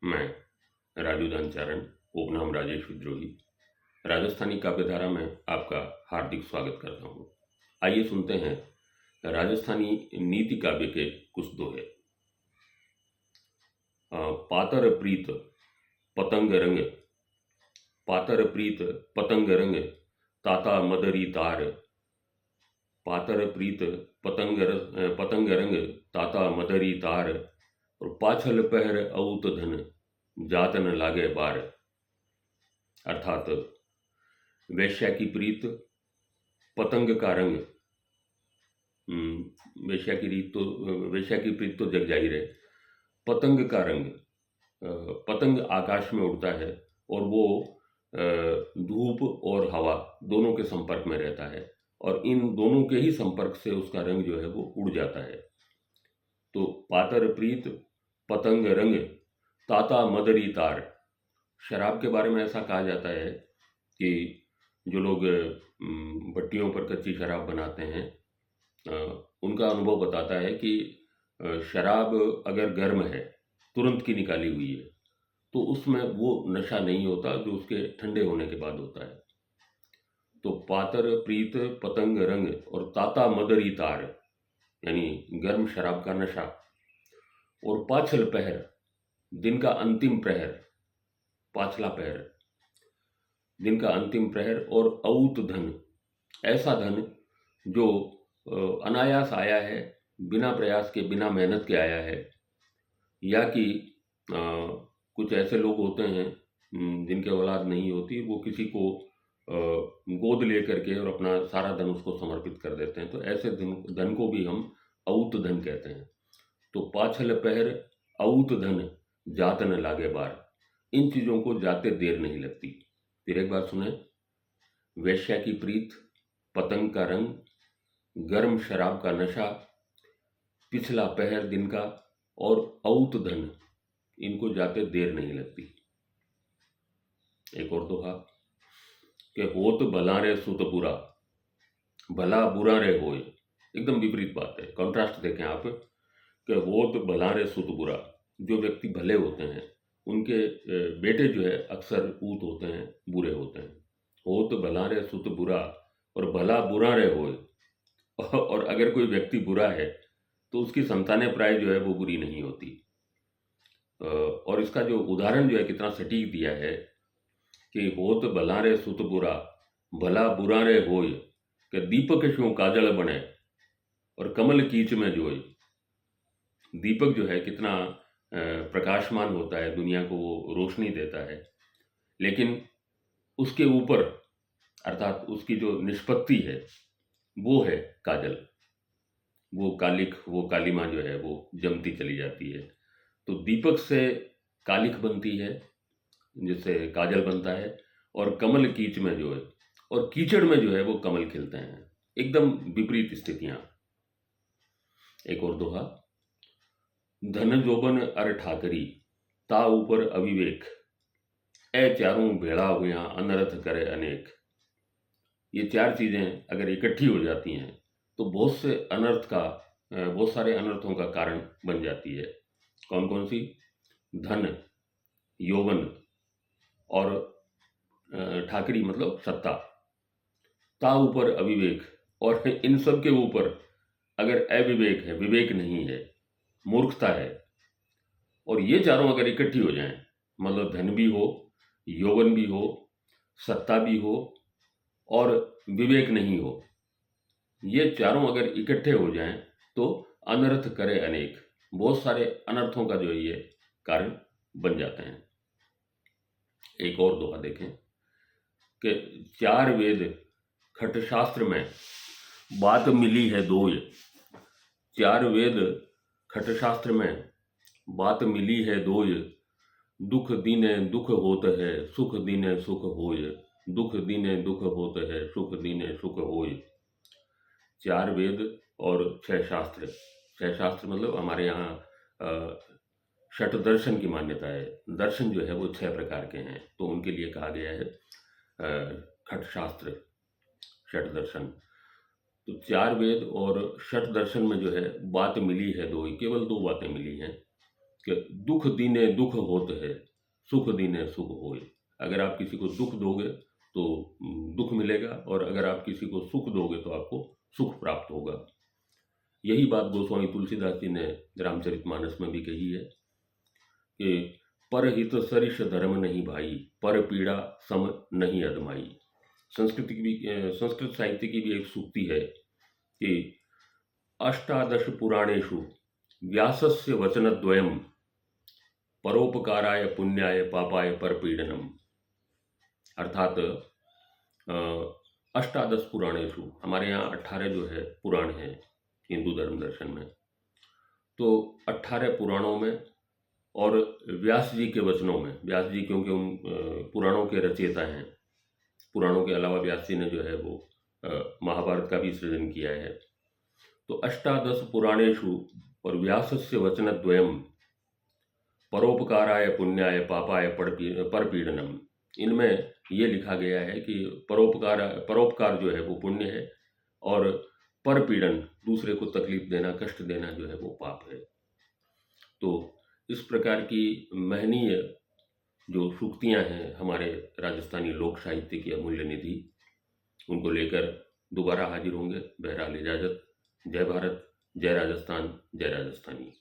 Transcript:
मैं राजू दानचारण, उपनाम राजेश विद्रोही, राजस्थानी काव्यधारा में आपका हार्दिक स्वागत करता हूँ। आइए सुनते हैं राजस्थानी नीति काव्य के कुछ दोहे। पातर प्रीत पतंग रंग, पातर प्रीत पतंग रंग, ताता मदरी तार। पातर प्रीत पतंग रंग, ताता मदरी तार। और पाछल पहर औत धन, जात न लागे बार। अर्थात वेश्या की प्रीत, पतंग का रंग। वेश्या की प्रीत तो जग जाहिर है। पतंग का रंग, पतंग आकाश में उड़ता है और वो धूप और हवा दोनों के संपर्क में रहता है और इन दोनों के ही संपर्क से उसका रंग जो है वो उड़ जाता है। तो पातर प्रीत पतंग रंग, ताता मदरी तार। शराब के बारे में ऐसा कहा जाता है कि जो लोग भट्टियों पर कच्ची शराब बनाते हैं, उनका अनुभव बताता है कि शराब अगर गर्म है, तुरंत की निकाली हुई है, तो उसमें वो नशा नहीं होता जो उसके ठंडे होने के बाद होता है। तो पातर प्रीत पतंग रंग और ताता मदरी तार, यानी गर्म शराब का नशा। और पाछल पहर, दिन का अंतिम प्रहर, पाछला पहर, दिन का अंतिम प्रहर। और औत धन, ऐसा धन जो अनायास आया है, बिना प्रयास के, बिना मेहनत के आया है। या कि कुछ ऐसे लोग होते हैं जिनके औलाद नहीं होती, वो किसी को गोद ले करके और अपना सारा धन उसको समर्पित कर देते हैं। तो ऐसे धन को भी हम औत धन कहते हैं। तो पाछल पहर औत धन, जात न लागे बार। इन चीज़ों को जाते देर नहीं लगती। फिर एक बार सुने। वेश्या की प्रीत, पतंग का रंग, गर्म शराब का नशा, पिछला पहर दिन का और औत धन, इनको जाते देर नहीं लगती। एक और दोहा कि होत भला रे सुत बुरा, भला बुरा रे होए। एकदम विपरीत बात है, कॉन्ट्रास्ट देखें आप कि होत भला रे सुत बुरा। जो व्यक्ति भले होते हैं उनके बेटे जो है अक्सर ऊत होते हैं, बुरे होते हैं। होत भला रे सुत बुरा और भला बुरा रे होए। और अगर कोई व्यक्ति बुरा है तो उसकी संतानें प्राय जो है वो बुरी नहीं होती। और इसका जो उदाहरण जो है कितना सटीक दिया है कि होत भला रे सुत बुरा, भला बुरा रे होय। कि दीपक शो काजल बने और कमल कीच में जोय। दीपक जो है कितना प्रकाशमान होता है, दुनिया को वो रोशनी देता है, लेकिन उसके ऊपर अर्थात उसकी जो निष्पत्ति है वो है काजल। वो कालिक, वो कालिमा जो है वो जमती चली जाती है। तो दीपक से कालिक बनती है जिससे काजल बनता है, और कमल कीच में जो है, और कीचड़ में जो है वो कमल खिलते हैं। एकदम विपरीत स्थितियां। एक और दोहा। धन जोबन अर ठाकरी, ता ऊपर अविवेक। ए चारों भेड़ा हुआ, अनर्थ करे अनेक। ये चार चीजें अगर इकट्ठी हो जाती हैं तो बहुत सारे अनर्थों का कारण बन जाती है। कौन कौन सी? धन, यौवन और ठाकरी मतलब सत्ता। ता ऊपर अविवेक, और इन सब के ऊपर अगर अविवेक है, विवेक नहीं है, मूर्खता है, और ये चारों अगर इकट्ठी हो जाएं, मतलब धन भी हो, यौवन भी हो, सत्ता भी हो और विवेक नहीं हो, ये चारों अगर इकट्ठे हो जाएं तो अनर्थ करे अनेक, बहुत सारे अनर्थों का जो है ये कारण बन जाते हैं। एक और दोहा देखें कि चार वेद खट शास्त्र में, बात मिली है दोय। चार वेद खट शास्त्र में, बात मिली है दोय। दुख दीने दुख होत है, सुख दीने सुख होय। दुख दीने दुख होत है, सुख दीने सुख होय। चार वेद और छह शास्त्र। छह शास्त्र मतलब हमारे यहाँ षट दर्शन की मान्यता है। दर्शन जो है वो छह प्रकार के हैं, तो उनके लिए कहा गया है खट शास्त्र, षट दर्शन। तो चार वेद और षट दर्शन में जो है बात मिली है दो, केवल दो बातें मिली हैं। कि दुख दीने दुख होत है, सुख दीने सुख होए। अगर आप किसी को दुख दोगे तो दुख मिलेगा, और अगर आप किसी को सुख दोगे तो आपको सुख प्राप्त होगा। यही बात गोस्वामी तुलसीदास जी ने रामचरितमानस में भी कही है कि परहित सरिष धर्म नहीं भाई, पर पीड़ा सम नहीं अदमाई। संस्कृत साहित्य की भी एक सूक्ति है कि अष्टादश पुराणेषु व्यासस्य वचनद्वयम् परोपकाराय पुण्याय पापाय परपीडनम। अर्थात अष्टादश पुराणेषु, हमारे यहाँ 18 जो है पुराण हैं हिंदू धर्म दर्शन में, तो 18 पुराणों में और व्यास जी के वचनों में, व्यास जी क्योंकि उन पुराणों के रचयिता हैं, पुराणों के अलावा व्यास जी ने जो है वो महाभारत का भी सृजन किया है। तो अष्टादश पुराणेषु और व्यासस्य वचनद्वयम् परोपकाराय पुण्याय पापाय परपीडनम, इनमें ये लिखा गया है कि परोपकार जो है वो पुण्य है, और परपीड़न, दूसरे को तकलीफ देना, कष्ट देना जो है वो पाप है। तो इस प्रकार की महनीय जो सूक्तियाँ हैं हमारे राजस्थानी लोक साहित्य की अमूल्य निधि, उनको लेकर दोबारा हाजिर होंगे। बहरहाल इजाज़त। जय भारत, जय राजस्थान, जय राजस्थानी।